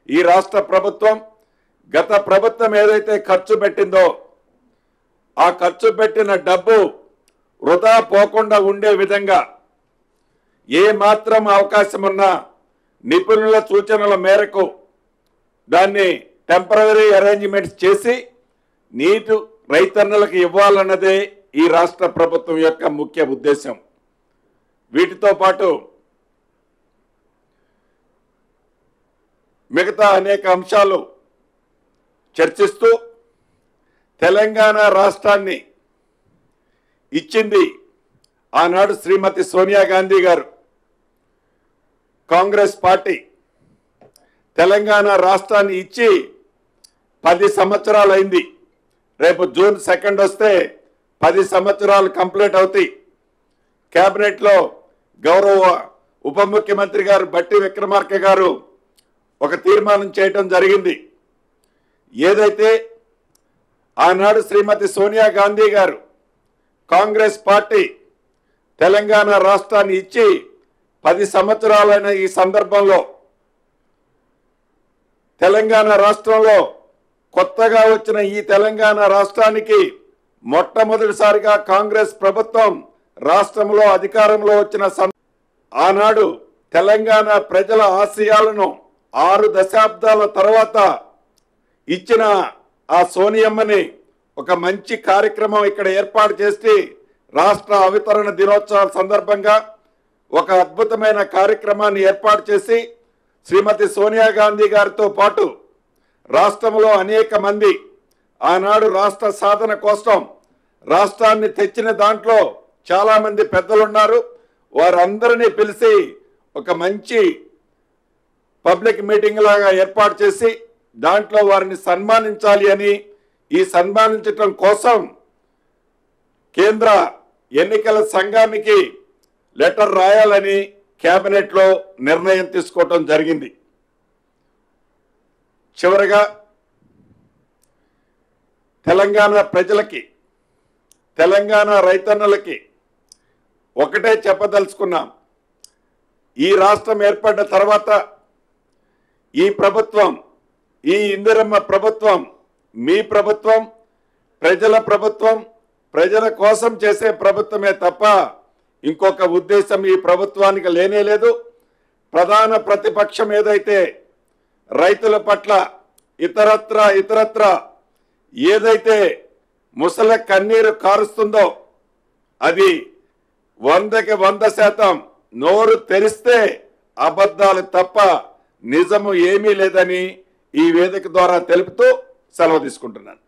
ఈ రాష్ట్ర ప్రభుత్వం గత ప్రభుత్వం ఏదైతే ఖర్చు పెట్టిందో ఆ ఖర్చు పెట్టిన డబ్బు వృధా పోకుండా ఉండే విధంగా ఏ మాత్రం అవకాశం ఉన్నా నిపుణుల సూచనల మేరకు దాన్ని టెంపరరీ అరేంజ్మెంట్స్ చేసి నీటి రైతన్నలకు ఇవ్వాలన్నదే ఈ రాష్ట్ర ప్రభుత్వం యొక్క ముఖ్య ఉద్దేశం. వీటితో పాటు మిగతా అనేక అంశాలు చర్చిస్తూ తెలంగాణ రాష్ట్రాన్ని ఇచ్చింది ఆనాడు శ్రీమతి సోనియా గాంధీ గారు. కాంగ్రెస్ పార్టీ తెలంగాణ రాష్ట్రాన్ని ఇచ్చి 10 సంవత్సరాలు అయింది. రేపు జూన్ 2 వస్తే 10 సంవత్సరాలు కంప్లీట్ అవుతాయి. కేబినెట్లో గౌరవ ఉప ముఖ్యమంత్రి గారు బట్టి విక్రమార్క గారు ఒక తీర్మానం చేయడం జరిగింది. ఏదైతే ఆనాడు శ్రీమతి సోనియా గాంధీ గారు కాంగ్రెస్ పార్టీ తెలంగాణ రాష్ట్రాన్ని ఇచ్చి 10 సంవత్సరాలైన ఈ సందర్భంలో తెలంగాణ రాష్ట్రంలో కొత్తగా వచ్చిన ఈ తెలంగాణ రాష్ట్రానికి మొట్టమొదటిసారిగా కాంగ్రెస్ ప్రభుత్వం రాష్ట్రంలో అధికారంలో వచ్చిన ఆనాడు తెలంగాణ ప్రజల ఆశయాలను 6 దశాబ్దాల తర్వాత ఇచ్చిన ఆ సోనియమ్మని ఒక మంచి కార్యక్రమం ఇక్కడ ఏర్పాటు చేసి రాష్ట్ర అవతరణ దినోత్సవాల సందర్భంగా ఒక అద్భుతమైన కార్యక్రమాన్ని ఏర్పాటు చేసి శ్రీమతి సోనియా గాంధీ గారితో పాటు రాష్ట్రంలో అనేక మంది ఆనాడు రాష్ట్ర సాధన కోసం రాష్ట్రాన్ని తెచ్చిన దాంట్లో చాలా మంది పెద్దలున్నారు. వారందరినీ పిలిచి ఒక మంచి పబ్లిక్ మీటింగ్ లాగా ఏర్పాటు చేసి దాంట్లో వారిని సన్మానించాలి అని, ఈ సన్మానించడం కోసం కేంద్ర ఎన్నికల సంఘానికి లెటర్ రాయాలని కేబినెట్లో నిర్ణయం తీసుకోవటం జరిగింది. చివరగా తెలంగాణ ప్రజలకి, తెలంగాణ రైతన్నలకి ఒకటే చెప్పదలుచుకున్నాం. ఈ రాష్ట్రం ఏర్పడ్డ తర్వాత ఈ ప్రభుత్వం, ఈ ఇందిరమ్మ ప్రభుత్వం మీ ప్రభుత్వం, ప్రజల ప్రభుత్వం, ప్రజల కోసం చేసే ప్రభుత్వమే తప్ప ఇంకొక ఉద్దేశం ఈ ప్రభుత్వానికి లేనేలేదు. ప్రధాన ప్రతిపక్షం ఏదైతే రైతుల పట్ల ఇతరత్ర ఏదైతే ముసల కన్నీరు కారుస్తుందో అది 100కి 100% నోరు తెరిస్తే అబద్ధాలు తప్ప నిజము ఏమీ లేదని ఈ వేదిక ద్వారా తెలుపుతూ సెలవు తీసుకుంటున్నాను.